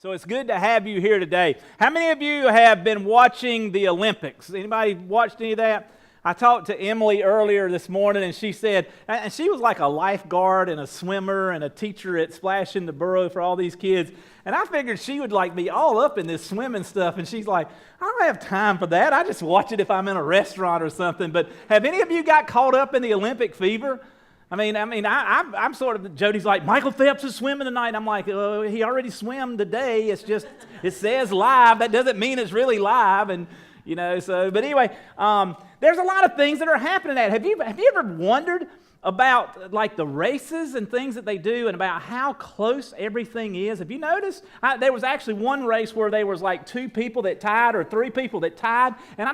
So it's good to have you here today. How many of you have been watching the Olympics? Anybody watched any of that? I talked to Emily earlier this morning, and she said, and she was like a lifeguard and a swimmer and a teacher at Splash in the Burrow for all these kids. And I figured she would like be all up in this swimming stuff. And she's like, I don't have time for that. I just watch it if I'm in a restaurant or something. But have any of you got caught up in the Olympic fever? I'm sort of, Jody's like, Michael Phelps is swimming tonight. I'm like, oh, he already swam today. It's just, it says live. That doesn't mean it's really live. And, but anyway, there's a lot of things that are happening at. Have you ever wondered about like the races and things that they do and about how close everything is? Have you noticed? There was actually one race where there was like 2 people that tied or 3 people that tied. And they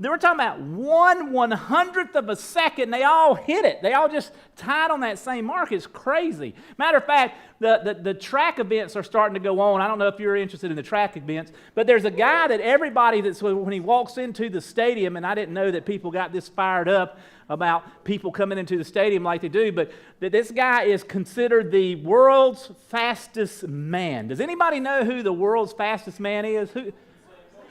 were talking about 1/100th of a second. They all hit it. They all just tied on that same mark. It's crazy. Matter of fact, the track events are starting to go on. I don't know if you're interested in the track events, but there's a guy that everybody when he walks into the stadium, and I didn't know that people got this fired up about people coming into the stadium like they do, but this guy is considered the world's fastest man. Does anybody know who the world's fastest man is?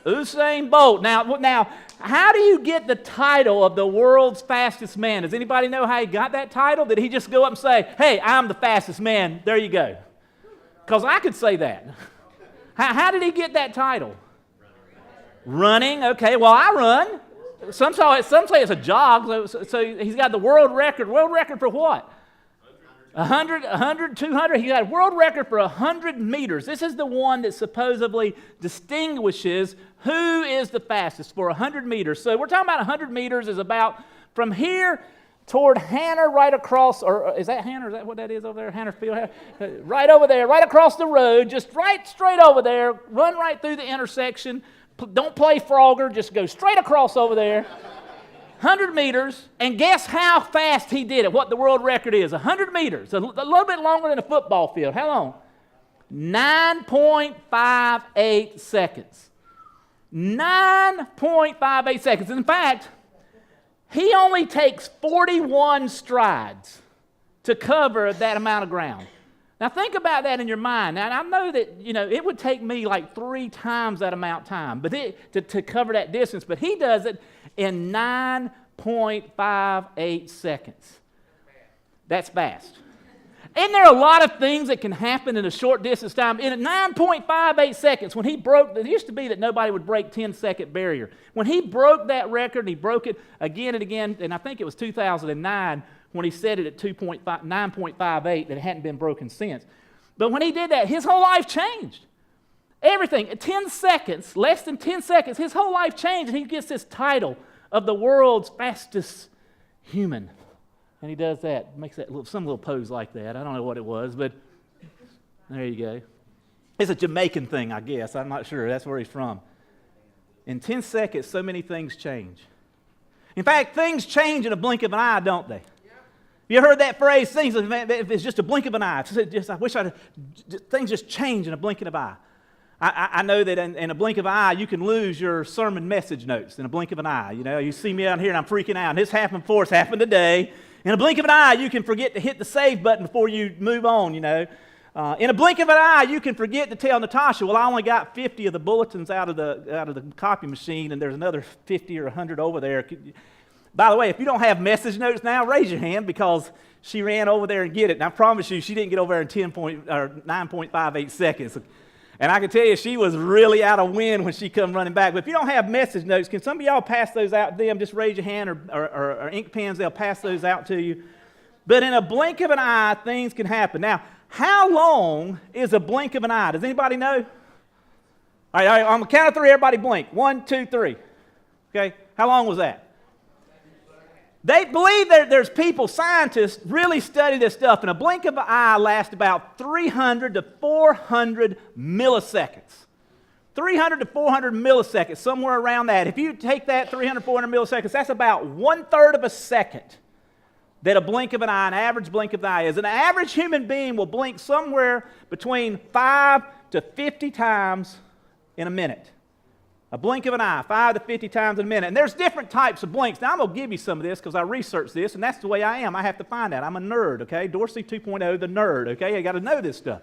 Usain Bolt. Now, how do you get the title of the world's fastest man? Does anybody know how he got that title? Did he just go up and say, hey, I'm the fastest man? There you go. Because I could say that. How did he get that title? Running. Okay, well, I run. Some say it's a jog. So he's got the world record. World record for what? 100, 200. He got a world record for 100 meters. This is the one that supposedly distinguishes who is the fastest for 100 meters. So we're talking about 100 meters is about from here toward Hanner right across, or is that Hanner? Is that what that is over there? Hanner Field? Right over there, right across the road, just right straight over there, run right through the intersection. Don't play Frogger, just go straight across over there. 100 meters, and guess how fast he did it, what the world record is. 100 meters, a little bit longer than a football field. How long? 9.58 seconds. 9.58 seconds. In fact, he only takes 41 strides to cover that amount of ground. Now think about that in your mind. Now I know that it would take me like 3 times that amount of time, but to cover that distance. But he does it in 9.58 seconds. That's fast. Isn't there a lot of things that can happen in a short distance time? In 9.58 seconds, when he broke, it used to be that nobody would break 10-second barrier. When he broke that record, and he broke it again and again, and I think it was 2009 when he set it at 9.58, that it hadn't been broken since. But when he did that, his whole life changed. Everything, 10 seconds, less than 10 seconds, his whole life changed, and he gets this title of the world's fastest human. And he does that, makes that some little pose like that. I don't know what it was, but there you go. It's a Jamaican thing, I guess. I'm not sure. That's where he's from. In 10 seconds, so many things change. In fact, things change in a blink of an eye, don't they? You heard that phrase, things, if it's just a blink of an eye. I wish things just change in a blink of an eye. I know that in a blink of an eye, you can lose your sermon message notes in a blink of an eye. You see me out here and I'm freaking out. And this happened before, it's happened today. In a blink of an eye, you can forget to hit the save button before you move on, In a blink of an eye, you can forget to tell Natasha, well, I only got 50 of the bulletins out of the copy machine, and there's another 50 or 100 over there. By the way, if you don't have message notes now, raise your hand because she ran over there and get it. And I promise you, she didn't get over there in 9.58 seconds. And I can tell you, she was really out of wind when she come running back. But if you don't have message notes, can some of y'all pass those out to them? Just raise your hand or ink pens, they'll pass those out to you. But in a blink of an eye, things can happen. Now, how long is a blink of an eye? Does anybody know? All right, on the count of 3, everybody blink. 1, 2, 3. Okay, how long was that? They believe that there's people, scientists, really study this stuff, and a blink of an eye lasts about 300 to 400 milliseconds. 300 to 400 milliseconds, somewhere around that. If you take that 300, 400 milliseconds, that's about 1/3 of a second that a blink of an eye, an average blink of an eye is. An average human being will blink somewhere between 5 to 50 times in a minute. A blink of an eye, 5 to 50 times in a minute. And there's different types of blinks. Now, I'm going to give you some of this because I researched this, and that's the way I am. I have to find out. I'm a nerd, okay? Dorsey 2.0, the nerd, okay? You got to know this stuff.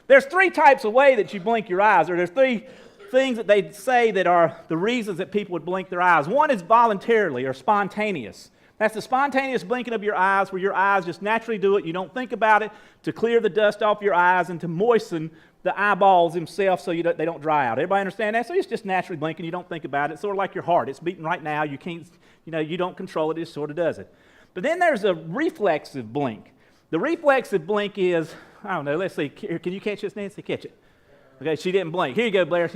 There's three types of way that you blink your eyes, or there's three things that they say that are the reasons that people would blink their eyes. One is voluntarily or spontaneous. That's the spontaneous blinking of your eyes where your eyes just naturally do it. You don't think about it, to clear the dust off your eyes and to moisten the eyeballs themselves so they don't dry out. Everybody understand that? So it's just naturally blinking. You don't think about it. It's sort of like your heart. It's beating right now. You can't, you don't control it. It just sort of does it. But then there's a reflexive blink. The reflexive blink is, I don't know, let's see. Can you catch this, Nancy? Catch it. Okay, she didn't blink. Here you go, Blair.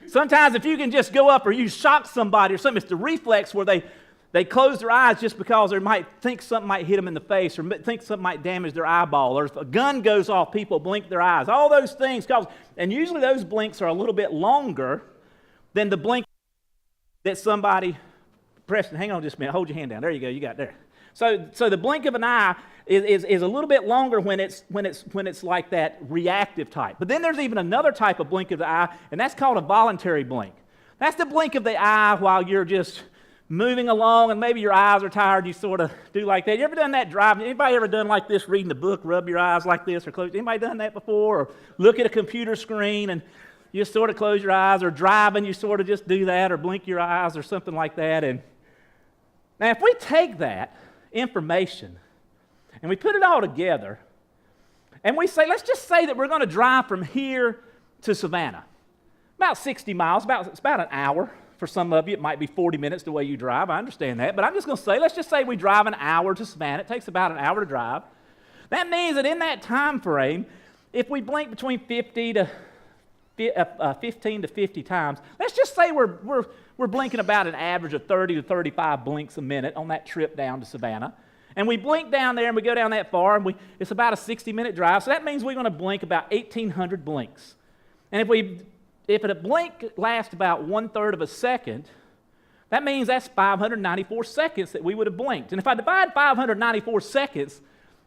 Sometimes if you can just go up or you shock somebody or something, it's the reflex where they close their eyes just because they might think something might hit them in the face or think something might damage their eyeball. Or if a gun goes off, people blink their eyes. All those things and usually those blinks are a little bit longer than the blink that somebody, Preston, hang on just a minute. Hold your hand down. There you go. You got it there. So the blink of an eye is a little bit longer when it's like that reactive type. But then there's even another type of blink of the eye, and that's called a voluntary blink. That's the blink of the eye while you're just moving along and maybe your eyes are tired. You sort of do like that. You ever done that driving? Anybody ever done like this reading the book, rub your eyes like this or close? Anybody done that before? Or look at a computer screen and you just sort of close your eyes, or driving, you sort of just do that or blink your eyes or something like that. And now if we take that information and we put it all together and we say, let's just say that we're going to drive from here to Savannah. About 60 miles, it's about an hour. For some of you, it might be 40 minutes the way you drive. I understand that. But I'm just going to say, let's just say we drive an hour to Savannah. It takes about an hour to drive. That means that in that time frame, if we blink between 15 to 50 times, let's just say we're blinking about an average of 30 to 35 blinks a minute on that trip down to Savannah. And we blink down there and we go down that far, and it's about a 60-minute drive. So that means we're going to blink about 1,800 blinks. And if a blink lasts about 1/3 of a second, that means that's 594 seconds that we would have blinked. And if I divide 594 seconds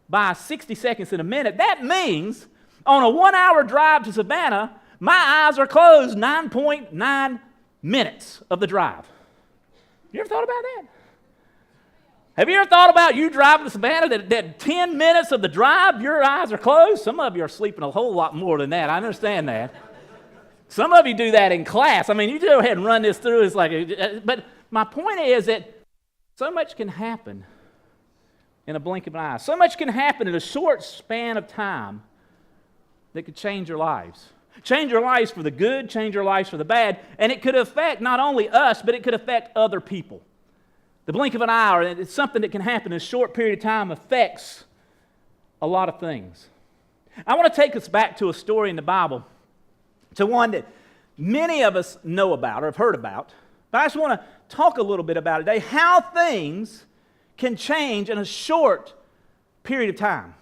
by 60 seconds in a minute, that means on a 1-hour drive to Savannah, my eyes are closed 9.9 minutes of the drive. You ever thought about that? Have you ever thought about you driving to Savannah, that 10 minutes of the drive, your eyes are closed? Some of you are sleeping a whole lot more than that. I understand that. Some of you do that in class. I mean, you go ahead and run this through. It's like, but my point is that so much can happen in a blink of an eye. So much can happen in a short span of time that could change your lives. Change your lives for the good, change your lives for the bad, and it could affect not only us, but it could affect other people. The blink of an eye, or it's something that can happen in a short period of time, affects a lot of things. I want to take us back to a story in the Bible, to one that many of us know about or have heard about, but I just want to talk a little bit about it today, how things can change in a short period of time,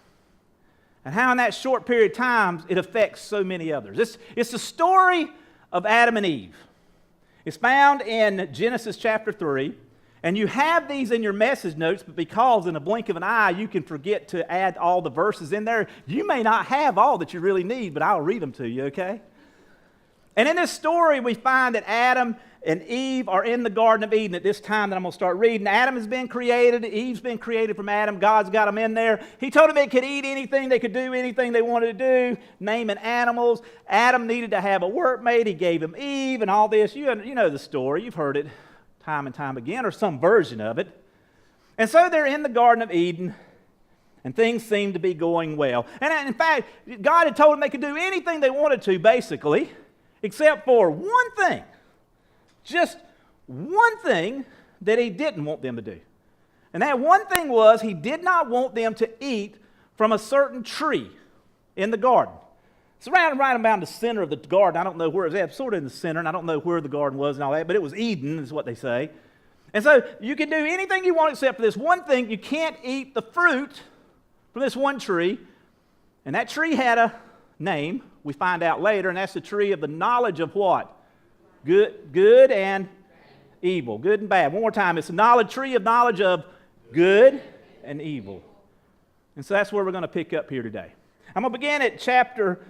and how in that short period of time it affects so many others. It's the story of Adam and Eve. It's found in Genesis chapter 3, and you have these in your message notes, but because in a blink of an eye you can forget to add all the verses in there, you may not have all that you really need, but I'll read them to you, okay? And in this story, we find that Adam and Eve are in the Garden of Eden at this time that I'm going to start reading. Adam has been created. Eve's been created from Adam. God's got them in there. He told them they could eat anything. They could do anything they wanted to do, naming animals. Adam needed to have a workmate. He gave him Eve and all this. You know the story. You've heard it time and time again, or some version of it. And so they're in the Garden of Eden, and things seem to be going well. And in fact, God had told them they could do anything they wanted to, basically, except for one thing, just one thing that he didn't want them to do. And that one thing was he did not want them to eat from a certain tree in the garden. It's right around the center of the garden. I don't know where it was at, sort of in the center, and I don't know where the garden was and all that, but it was Eden is what they say. And so you can do anything you want except for this one thing. You can't eat the fruit from this one tree. And that tree had a name, we find out later, and that's the tree of the knowledge of what? Good and evil. Good and bad. One more time. It's the tree of knowledge of good and evil. And so that's where we're going to pick up here today. I'm going to begin at chapter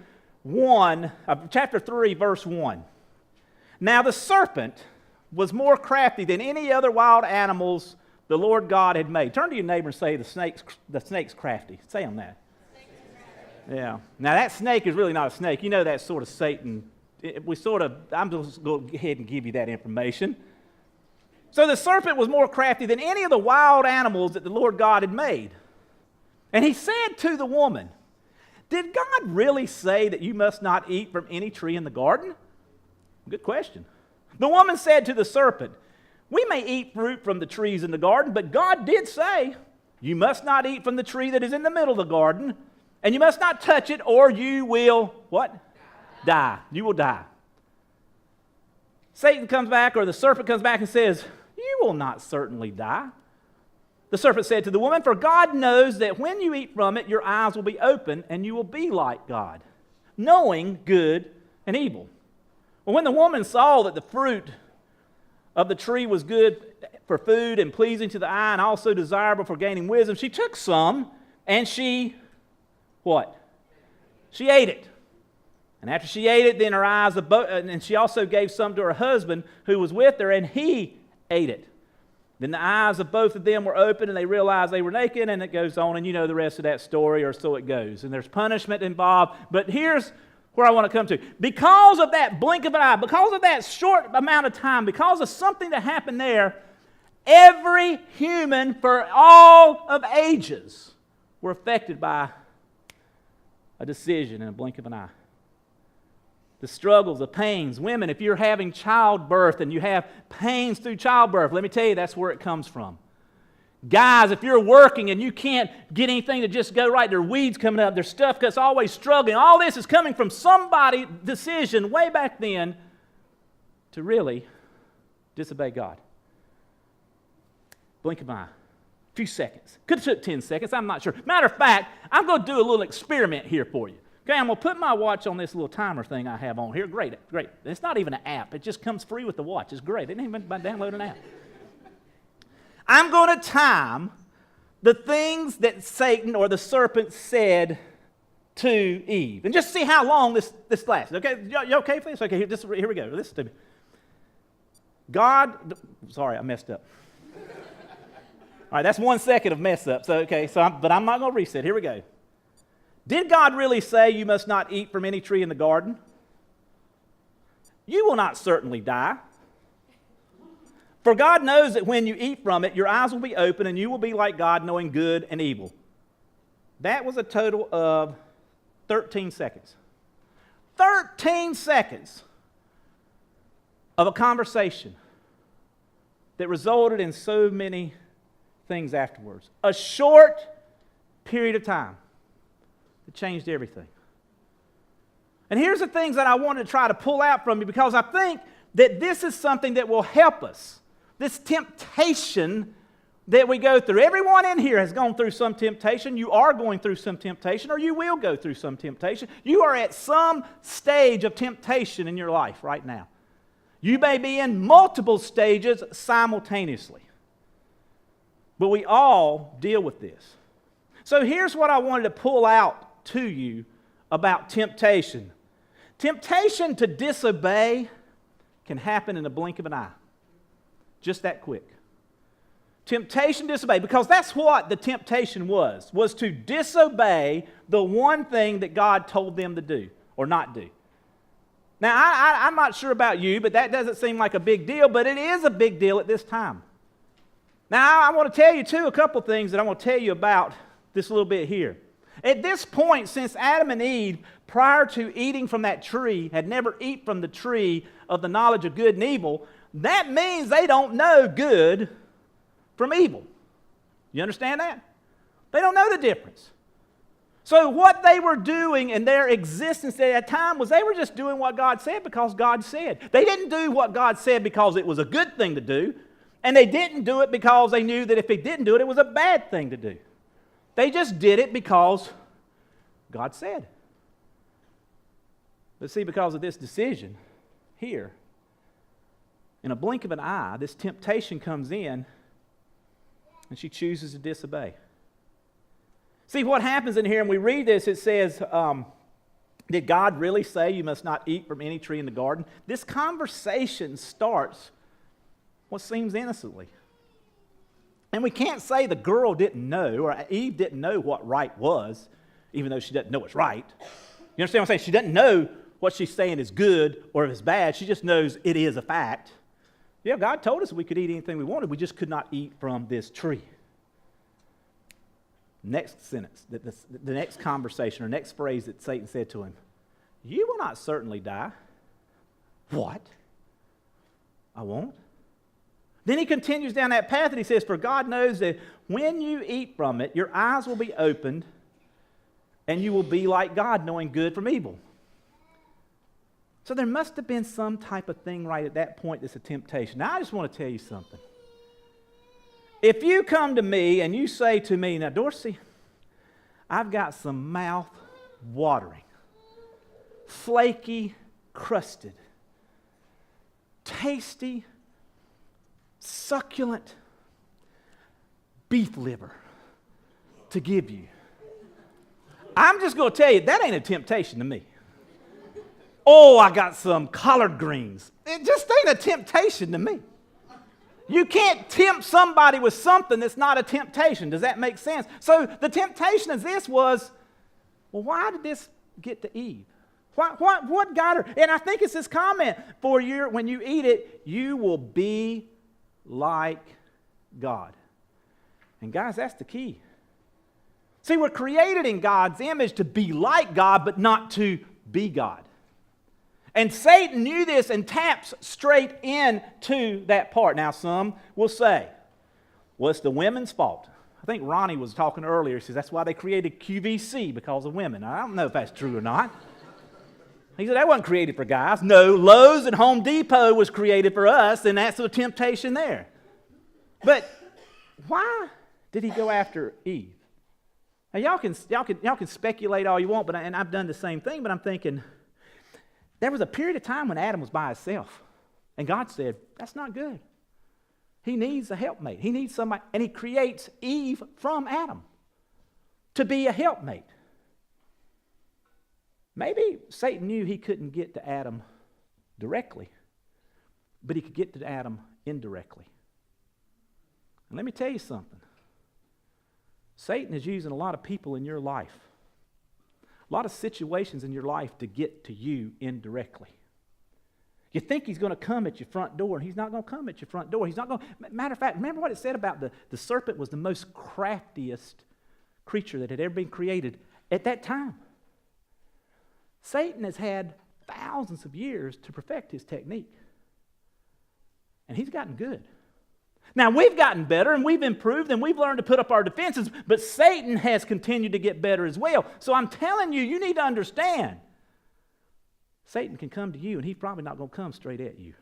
3, verse 1. Now the serpent was more crafty than any other wild animals the Lord God had made. Turn to your neighbor and say, the snake's crafty. Say on that. Yeah. Now that snake is really not a snake. You know that's sort of Satan. I'm just going to go ahead and give you that information. So the serpent was more crafty than any of the wild animals that the Lord God had made. And he said to the woman, "Did God really say that you must not eat from any tree in the garden?" Good question. The woman said to the serpent, "We may eat fruit from the trees in the garden, but God did say, you must not eat from the tree that is in the middle of the garden, and you must not touch it, or you will," what? Die. You will die. Satan comes back, or the serpent comes back and says, "You will not certainly die." The serpent said to the woman, "For God knows that when you eat from it, your eyes will be open, and you will be like God, knowing good and evil." Well, when the woman saw that the fruit of the tree was good for food and pleasing to the eye and also desirable for gaining wisdom, she took some and she, what? She ate it. And after she ate it, then her eyes, and she also gave some to her husband who was with her, and he ate it. Then the eyes of both of them were open, and they realized they were naked, and it goes on, and you know the rest of that story, or so it goes. And there's punishment involved, but here's where I want to come to. Because of that blink of an eye, because of that short amount of time, because of something that happened there, every human for all of ages were affected by a decision in a blink of an eye. The struggles, the pains. Women, if you're having childbirth and you have pains through childbirth, let me tell you, that's where it comes from. Guys, if you're working and you can't get anything to just go right, there are weeds coming up, there's stuff that's always struggling. All this is coming from somebody's decision way back then to really disobey God. Blink of an eye. A few seconds. Could have took 10 seconds, I'm not sure. Matter of fact, I'm going to do a little experiment here for you. Okay, I'm going to put my watch on this little timer thing I have on here. Great. It's not even an app. It just comes free with the watch. It's great. They didn't even download an app. I'm going to time the things that Satan or the serpent said to Eve. And just see how long this lasts. Okay, you okay for this? Okay, here we go. Listen to me. Sorry, I messed up. All right, that's 1 second of mess up. But I'm not going to reset. Here we go. Did God really say you must not eat from any tree in the garden? You will not certainly die. For God knows that when you eat from it, your eyes will be open and you will be like God, knowing good and evil. That was a total of 13 seconds. 13 seconds of a conversation that resulted in so many things afterwards. A short period of time that changed everything. And here's the things that I wanted to try to pull out from you, because I think that this is something that will help us. This temptation that we go through. Everyone in here has gone through some temptation. You are going through some temptation, or you will go through some temptation. You are at some stage of temptation in your life right now. You may be in multiple stages simultaneously. But we all deal with this. So here's what I wanted to pull out to you about temptation. Temptation to disobey can happen in a blink of an eye. Just that quick. Temptation to disobey, because that's what the temptation was to disobey the one thing that God told them to do or not do. Now, I'm not sure about you, but that doesn't seem like a big deal, but it is a big deal at this time. Now, I want to tell you, too, a couple things that I want to tell you about this little bit here. At this point, since Adam and Eve, prior to eating from that tree, had never eaten from the tree of the knowledge of good and evil, that means they don't know good from evil. You understand that? They don't know the difference. So what they were doing in their existence at that time was they were just doing what God said because God said. They didn't do what God said because it was a good thing to do, and they didn't do it because they knew that if they didn't do it, it was a bad thing to do. They just did it because God said. But see, because of this decision here, in a blink of an eye, this temptation comes in, and she chooses to disobey. See, what happens in here, and we read this, it says, did God really say you must not eat from any tree in the garden? This conversation starts what seems innocently. And we can't say the girl didn't know, or Eve didn't know what right was. even though she doesn't know it's right. You understand what I'm saying? She doesn't know what she's saying is good or if it's bad. She just knows it is a fact. Yeah, God told us we could eat anything we wanted. We just could not eat from this tree. Next sentence, the next conversation or next phrase that Satan said to him, you will not certainly die. What? I won't? Then he continues down that path and he says, for God knows that when you eat from it, your eyes will be opened and you will be like God, knowing good from evil. So there must have been some type of thing right at that point that's a temptation. Now I just want to tell you something. If you come to me and you say to me, now Dorsey, I've got some mouth-watering, flaky, crusted, tasty, succulent beef liver to give you. I'm just going to tell you, that ain't a temptation to me. Oh, I got some collard greens. It just ain't a temptation to me. You can't tempt somebody with something that's not a temptation. Does that make sense? So the temptation of this was, well, why did this get to Eve? What got her? And I think it's this comment, when you eat it, you will be like God. And guys, that's the key. See, we're created in God's image to be like God, but not to be God. And Satan knew this and taps straight into that part. Now, some will say, well, it's the women's fault. I think Ronnie was talking earlier. He says that's why they created QVC, because of women. I don't know if that's true or not. He said that wasn't created for guys. No, Lowe's and Home Depot was created for us, and that's the temptation there. But why did he go after Eve? Now, y'all can speculate all you want, and I've done the same thing, but I'm thinking, there was a period of time when Adam was by himself, and God said, that's not good. He needs a helpmate. He needs somebody, and he creates Eve from Adam to be a helpmate. Maybe Satan knew he couldn't get to Adam directly, but he could get to Adam indirectly. And let me tell you something. Satan is using a lot of people in your life, a lot of situations in your life to get to you indirectly. You think he's going to come at your front door, and he's not going to come at your front door. He's not going. Matter of fact, remember what it said about the serpent was the most craftiest creature that had ever been created at that time. Satan has had thousands of years to perfect his technique, and he's gotten good. Now, we've gotten better, and we've improved, and we've learned to put up our defenses, but Satan has continued to get better as well. So I'm telling you, you need to understand, Satan can come to you, and he's probably not going to come straight at you.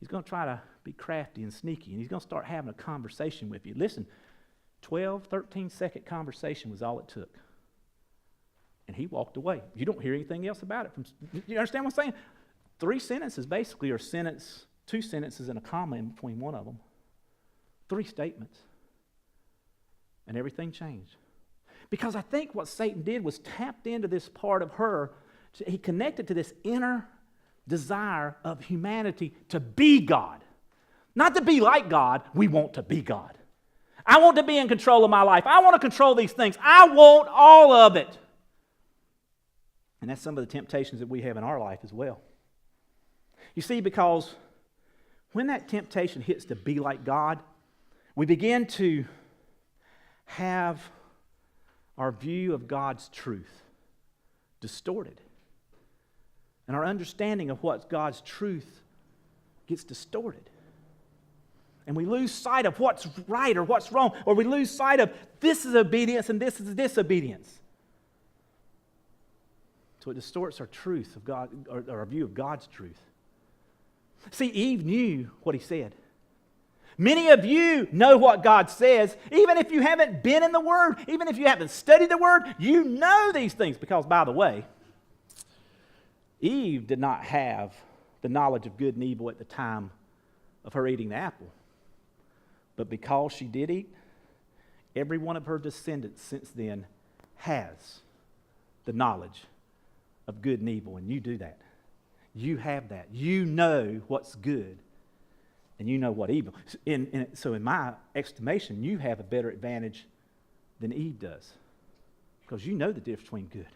He's going to try to be crafty and sneaky, and he's going to start having a conversation with you. Listen, 12, 13-second conversation was all it took. And he walked away. You don't hear anything else about it. You understand what I'm saying? 3 sentences basically are 2 sentences and a comma in between one of them. 3 statements. And everything changed. Because I think what Satan did was tapped into this part of her. He connected to this inner desire of humanity to be God. Not to be like God, we want to be God. I want to be in control of my life. I want to control these things. I want all of it. And that's some of the temptations that we have in our life as well. You see, because when that temptation hits to be like God, we begin to have our view of God's truth distorted. And our understanding of what's God's truth gets distorted. And we lose sight of what's right or what's wrong, or we lose sight of this is obedience and this is disobedience. So it distorts our truth of God, or our view of God's truth. See, Eve knew what he said. Many of you know what God says, even if you haven't been in the Word, even if you haven't studied the Word, you know these things. Because, by the way, Eve did not have the knowledge of good and evil at the time of her eating the apple. But because she did eat, every one of her descendants since then has the knowledge of good and evil, and you do that. You have that. You know what's good, and you know what evil. So in my estimation, you have a better advantage than Eve does. Because you know the difference between good.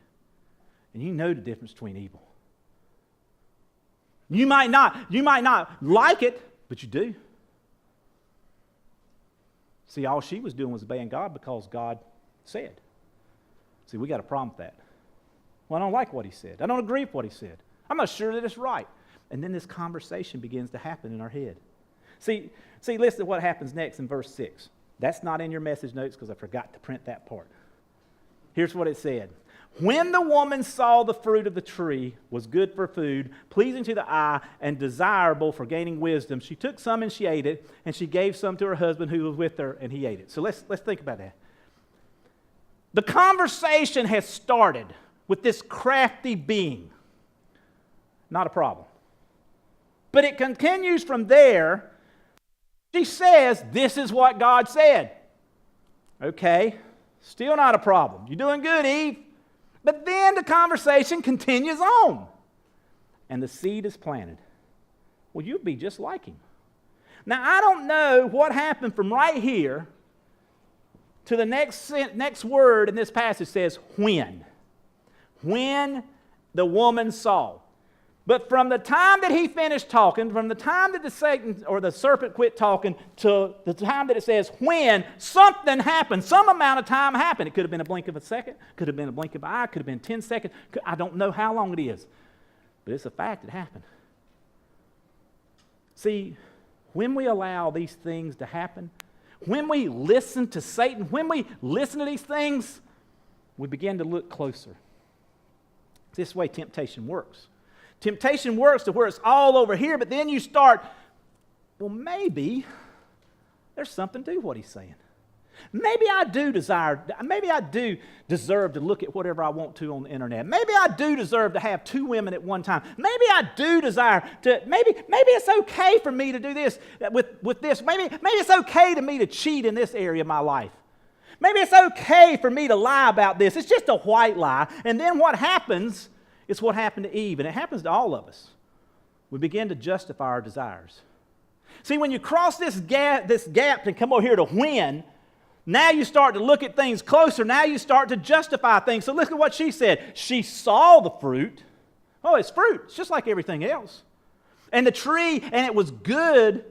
And you know the difference between evil. You might not like it, but you do. See, all she was doing was obeying God because God said. See, we got a problem with that. Well, I don't like what he said. I don't agree with what he said. I'm not sure that it's right. And then this conversation begins to happen in our head. See, listen to what happens next in verse 6. That's not in your message notes because I forgot to print that part. Here's what it said. When the woman saw the fruit of the tree was good for food, pleasing to the eye, and desirable for gaining wisdom, she took some and she ate it, and she gave some to her husband who was with her, and he ate it. So let's think about that. The conversation has started with this crafty being. Not a problem. But it continues from there. She says, this is what God said. Okay, still not a problem. You're doing good, Eve. But then the conversation continues on. And the seed is planted. Well, you'd be just like him. Now, I don't know what happened from right here to the next word in this passage says, when. When the woman saw. But from the time that he finished talking, from the time that the serpent quit talking to the time that it says when, something happened. Some amount of time happened. It could have been a blink of a second, could have been a blink of an eye, could have been 10 seconds. I don't know how long it is. But it's a fact it happened. See, when we allow these things to happen, when we listen to Satan, when we listen to these things, we begin to look closer. This way temptation works. Temptation works to where it's all over here, but then you start, well, maybe there's something to what he's saying. Maybe I do deserve to look at whatever I want to on the internet. Maybe I do deserve to have 2 women at one time. Maybe I do desire to, maybe it's okay for me to do this with this. Maybe it's okay to me to cheat in this area of my life. Maybe it's okay for me to lie about this. It's just a white lie. And then what happens is what happened to Eve, and it happens to all of us. We begin to justify our desires. See, when you cross this gap and come over here to when, now you start to look at things closer. Now you start to justify things. So look at what she said. She saw the fruit. Oh, it's fruit. It's just like everything else. And the tree, and it was good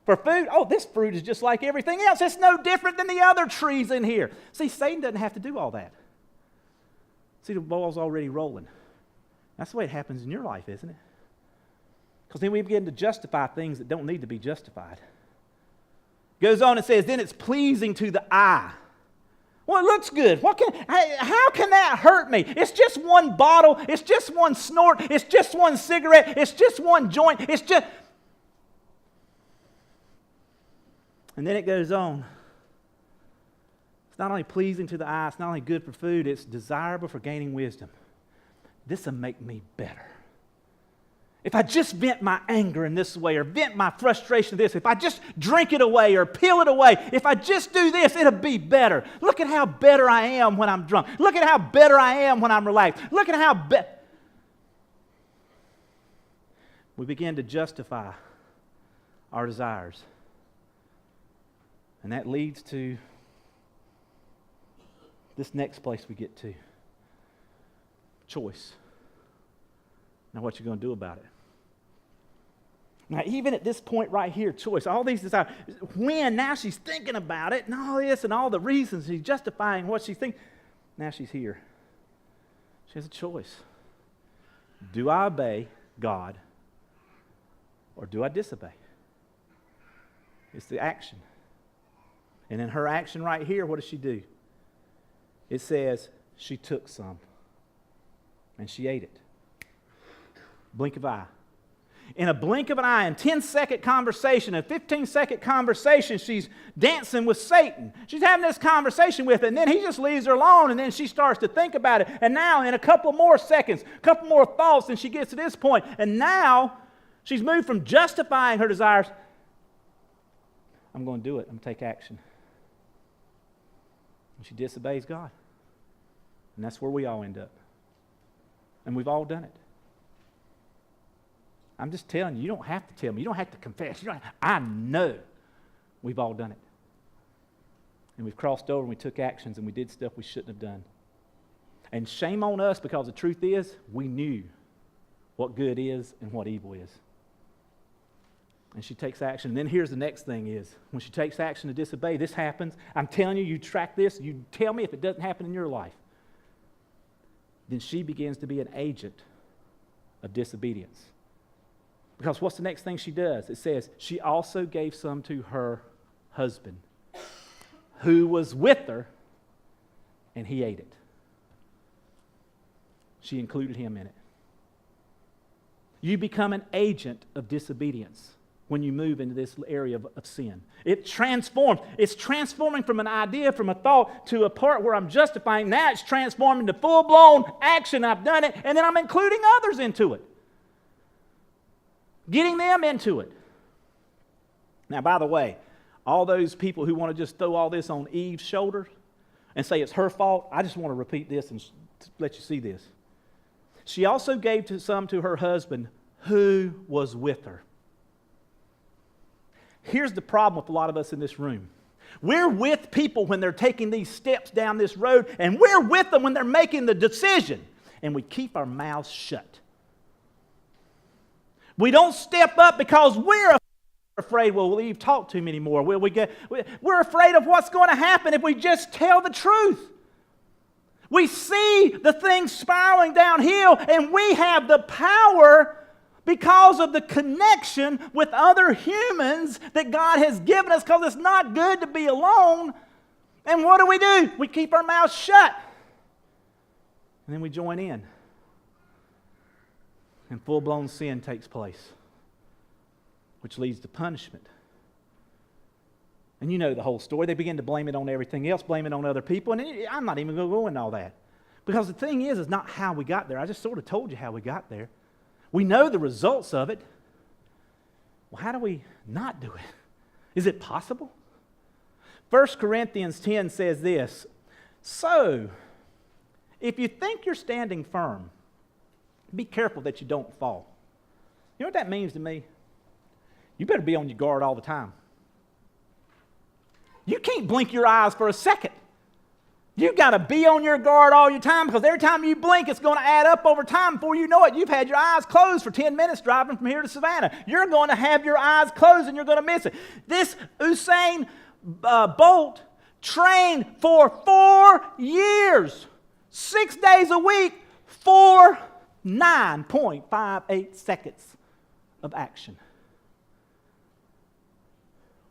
for food. Oh, this fruit is just like everything else. It's no different than the other trees in here. See, Satan doesn't have to do all that. See, the ball's already rolling. That's the way it happens in your life, isn't it? Because then we begin to justify things that don't need to be justified. Goes on and says, then it's pleasing to the eye. Well, it looks good. How can that hurt me? It's just one bottle. It's just one snort. It's just one cigarette. It's just one joint. It's just... And then it goes on. It's not only pleasing to the eye, it's not only good for food, it's desirable for gaining wisdom. This will make me better. If I just vent my anger in this way or vent my frustration in this, if I just drink it away or peel it away, if I just do this, it'll be better. Look at how better I am when I'm drunk. Look at how better I am when I'm relaxed. Look at how better. We begin to justify our desires. And that leads to this next place we get to. Choice. Now, what you going to do about it? Now, even at this point right here, choice. All these desires. When now she's thinking about it, and all this, and all the reasons she's justifying what she's thinking. Now she's here. She has a choice. Do I obey God, or do I disobey? It's the action. And in her action right here, what does she do? It says she took some. And she ate it. Blink of an eye. In a blink of an eye, in 10-second conversation, a 15-second conversation, she's dancing with Satan. She's having this conversation with him, and then he just leaves her alone, and then she starts to think about it. And now, in a couple more seconds, a couple more thoughts, and she gets to this point. And now, she's moved from justifying her desires. I'm going to do it. I'm going to take action. And she disobeys God. And that's where we all end up. And we've all done it. I'm just telling you, you don't have to tell me. You don't have to confess. I know we've all done it. And we've crossed over and we took actions and we did stuff we shouldn't have done. And shame on us, because the truth is, we knew what good is and what evil is. And she takes action. And then here's the next thing is, when she takes action to disobey, this happens. I'm telling you, you track this, you tell me if it doesn't happen in your life. Then she begins to be an agent of disobedience. Because what's the next thing she does? It says, she also gave some to her husband, who was with her, and he ate it. She included him in it. You become an agent of disobedience when you move into this area of sin. It transforms. It's transforming from an idea, from a thought, to a part where I'm justifying. Now it's transforming to full-blown action. I've done it, and then I'm including others into it. Getting them into it. Now, by the way, all those people who want to just throw all this on Eve's shoulders and say it's her fault, I just want to repeat this and let you see this. She also gave some to her husband who was with her. Here's the problem with a lot of us in this room. We're with people when they're taking these steps down this road, and we're with them when they're making the decision, and we keep our mouths shut. We don't step up because we're afraid, will Eve talk to me anymore? We're afraid of what's going to happen if we just tell the truth. We see the things spiraling downhill, and we have the power because of the connection with other humans that God has given us, because it's not good to be alone. And what do? We keep our mouths shut. And then we join in. And full-blown sin takes place, which leads to punishment. And you know the whole story. They begin to blame it on everything else, blame it on other people. And I'm not even going to go into all that. Because the thing is not how we got there. I just sort of told you how we got there. We know the results of it. Well, how do we not do it? Is it possible? 1 Corinthians 10 says this, so, if you think you're standing firm, be careful that you don't fall. You know what that means to me? You better be on your guard all the time. You can't blink your eyes for a second. You've got to be on your guard all your time, because every time you blink, it's going to add up over time. Before you know it, you've had your eyes closed for 10 minutes driving from here to Savannah. You're going to have your eyes closed and you're going to miss it. This Usain Bolt trained for 4 years, 6 days a week, for 9.58 seconds of action.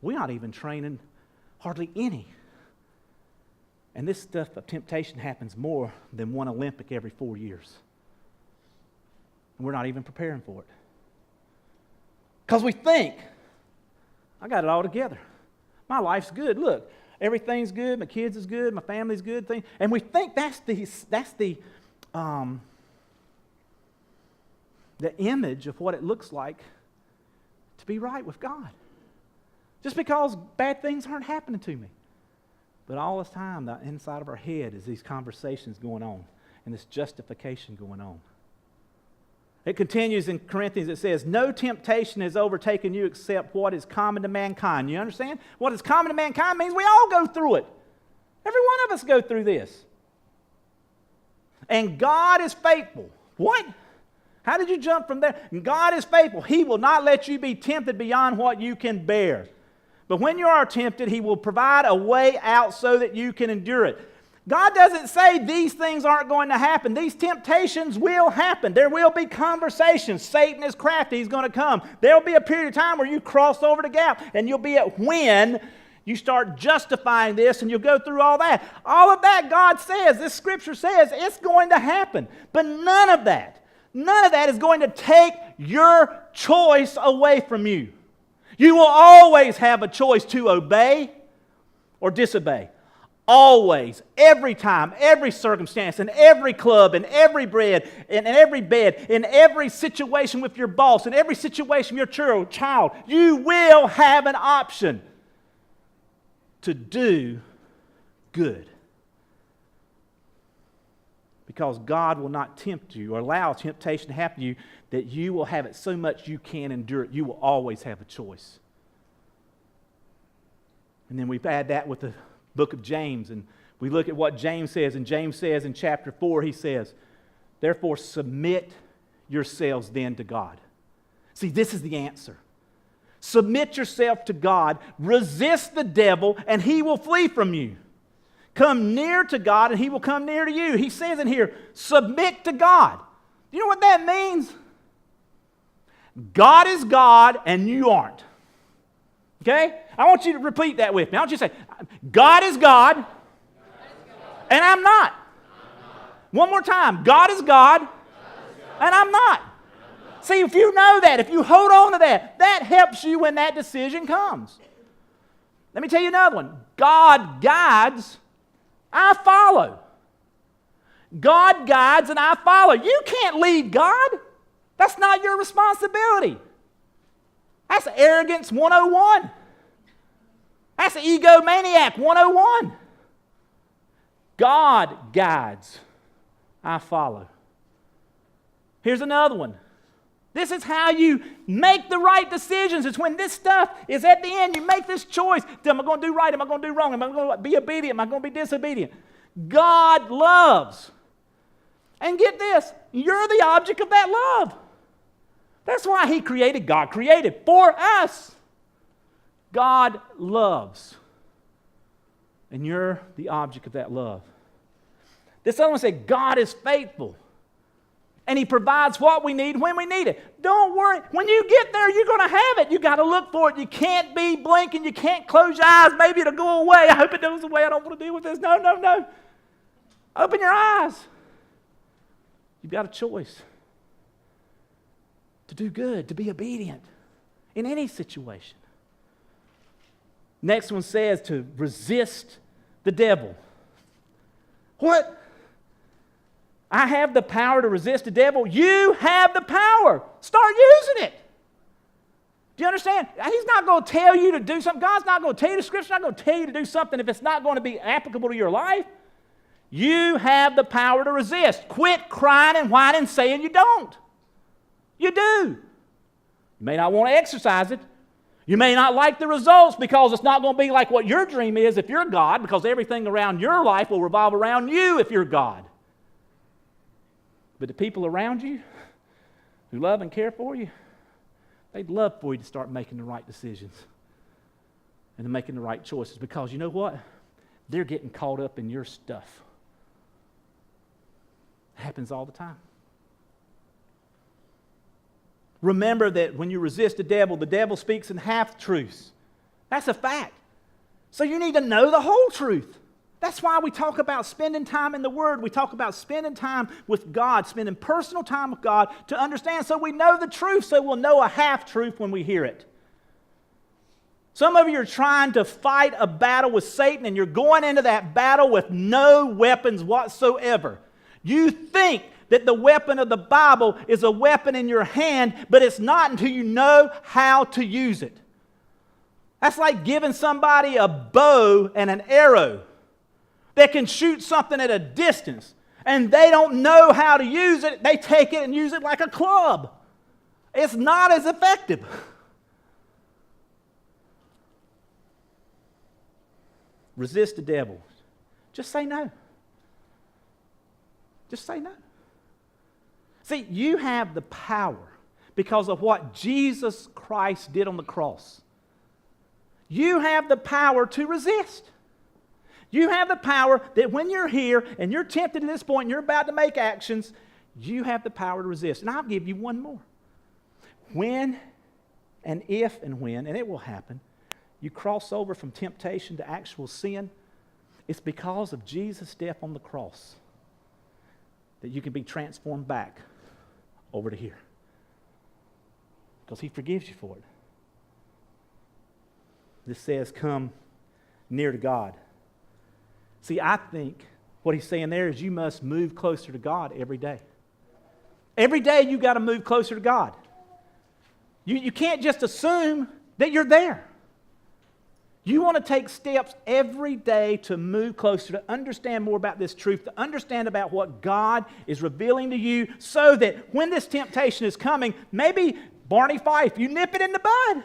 We're not even training hardly any. And this stuff of temptation happens more than one Olympic every 4 years. And we're not even preparing for it. Because we think, I got it all together. My life's good. Look, everything's good. My kids is good. My family's good. And we think that's the image of what it looks like to be right with God. Just because bad things aren't happening to me. But all this time, the inside of our head is these conversations going on and this justification going on. It continues in Corinthians, it says, no temptation has overtaken you except what is common to mankind. You understand? What is common to mankind means we all go through it. Every one of us go through this. And God is faithful. What? How did you jump from there? And God is faithful. He will not let you be tempted beyond what you can bear. But when you are tempted, He will provide a way out so that you can endure it. God doesn't say these things aren't going to happen. These temptations will happen. There will be conversations. Satan is crafty. He's going to come. There will be a period of time where you cross over the gap, and you'll be at when you start justifying this, and you'll go through all that. All of that, God says, this Scripture says, it's going to happen. But none of that is going to take your choice away from you. You will always have a choice to obey or disobey. Always, every time, every circumstance, in every club, in every bed, in every situation with your boss, in every situation with your child, you will have an option to do good. Because God will not tempt you or allow temptation to happen to you that you will have it so much you can't endure it. You will always have a choice. And then we add that with the book of James, and We look at what James says, and James says in chapter 4, he says, therefore submit yourselves then to God. See, this is the answer. Submit yourself to God, resist the devil, and he will flee from you. Come near to God, and he will come near to you. He says in here, submit to God. You know what that means? God is God, and you aren't. Okay? I want you to repeat that with me. I want you to say, God is God, and I'm not. One more time. God is God, and I'm not. See, if you know that, if you hold on to that, that helps you when that decision comes. Let me tell you another one. God guides, I follow. God guides and I follow. You can't lead God. That's not your responsibility. That's arrogance 101. That's egomaniac 101. God guides, I follow. Here's another one. This is how you make the right decisions. It's when this stuff is at the end, you make this choice. Am I going to do right? Am I going to do wrong? Am I going to be obedient? Am I going to be disobedient? God loves. And get this, you're the object of that love. That's why God created for us. God loves. And you're the object of that love. This other one said, God is faithful. And he provides what we need when we need it. Don't worry. When you get there, you're going to have it. You got to look for it. You can't be blinking. You can't close your eyes. Maybe it'll go away. I hope it goes away. I don't want to deal with this. No, no, no. Open your eyes. You've got a choice to do good, to be obedient in any situation. Next one says to resist the devil. What? I have the power to resist the devil. You have the power. Start using it. Do you understand? He's not going to tell you to do something. God's not going to tell you, the Scripture's not going to tell you to do something if it's not going to be applicable to your life. You have the power to resist. Quit crying and whining saying you don't. You do. You may not want to exercise it. You may not like the results because it's not going to be like what your dream is if you're God, because everything around your life will revolve around you if you're God. But the people around you who love and care for you, they'd love for you to start making the right decisions and making the right choices, because you know what? They're getting caught up in your stuff. It happens all the time. Remember that when you resist the devil speaks in half-truths. That's a fact. So you need to know the whole truth. That's why we talk about spending time in the Word. We talk about spending time with God, spending personal time with God to understand, so we know the truth, so we'll know a half-truth when we hear it. Some of you are trying to fight a battle with Satan, and you're going into that battle with no weapons whatsoever. You think that the weapon of the Bible is a weapon in your hand, but it's not until you know how to use it. That's like giving somebody a bow and an arrow that can shoot something at a distance, and they don't know how to use it. They take it and use it like a club. It's not as effective. Resist the devil. Just say no. Just say no. See, you have the power because of what Jesus Christ did on the cross. You have the power to resist. You have the power that when you're here and you're tempted at this point and you're about to make actions, you have the power to resist. And I'll give you one more. When and if and when, and it will happen, you cross over from temptation to actual sin, it's because of Jesus' death on the cross that you can be transformed back over to here. Because He forgives you for it. This says, come near to God. See, I think what he's saying there is you must move closer to God every day. Every day you got to move closer to God. You can't just assume that you're there. You want to take steps every day to move closer, to understand more about this truth, to understand about what God is revealing to you, so that when this temptation is coming, maybe Barney Fife, you nip it in the bud.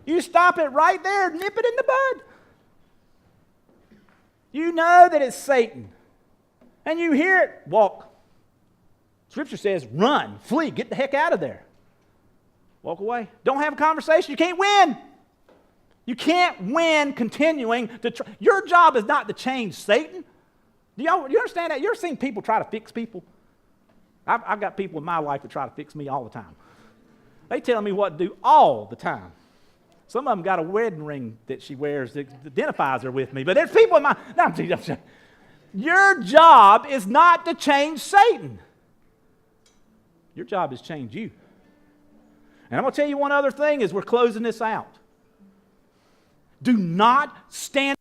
You stop it right there, nip it in the bud. You know that it's Satan. And you hear it, walk. Scripture says, run, flee, get the heck out of there. Walk away. Don't have a conversation. You can't win. You can't win continuing to try. Your job is not to change Satan. Do you understand that? You ever seen people try to fix people? I've got people in my life that try to fix me all the time. They tell me what to do all the time. Some of them got a wedding ring that she wears that identifies her with me. But there's people in my... No, I'm joking. Your job is not to change Satan. Your job is to change you. And I'm going to tell you one other thing as we're closing this out. Do not stand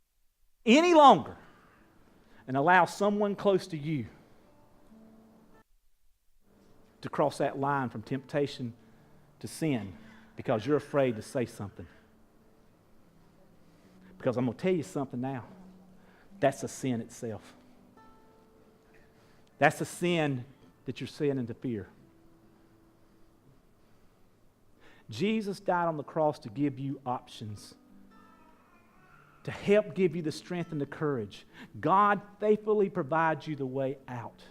any longer and allow someone close to you to cross that line from temptation to sin because you're afraid to say something. Because I'm going to tell you something now. That's a sin itself. That's a sin that you're saying into fear. Jesus died on the cross to give you options, to help give you the strength and the courage. God faithfully provides you the way out.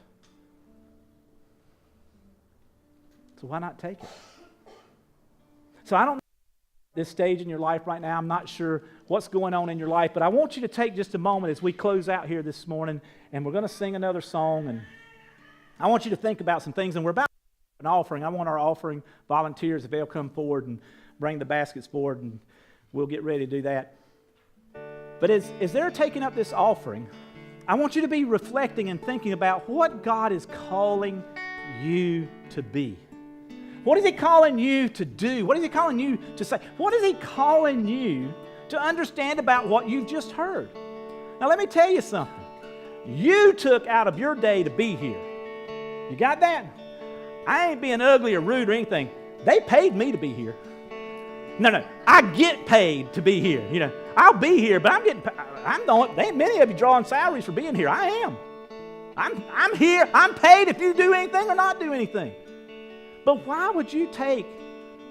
So why not take it? So I don't know this stage in your life right now. I'm not sure what's going on in your life, but I want you to take just a moment as we close out here this morning, and we're going to sing another song, and I want you to think about some things, and we're about an offering. I want our offering volunteers, if they'll come forward and bring the baskets forward, and we'll get ready to do that. But as they're taking up this offering, I want you to be reflecting and thinking about what God is calling you to be. What is He calling you to do? What is He calling you to say? What is He calling you to understand about what you've just heard? Now let me tell you something. You took out of your day to be here. You got that? I ain't being ugly or rude or anything. They paid me to be here. No, I get paid to be here. You know, I'll be here, but ain't many of you drawing salaries for being here. I am. I'm here. I'm paid if you do anything or not do anything. But why would you take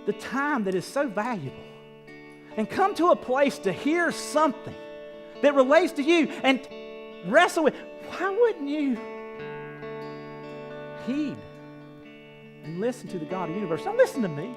the time that is so valuable and come to a place to hear something that relates to you and wrestle with? Why wouldn't you heed and listen to the God of the universe? Now listen to me.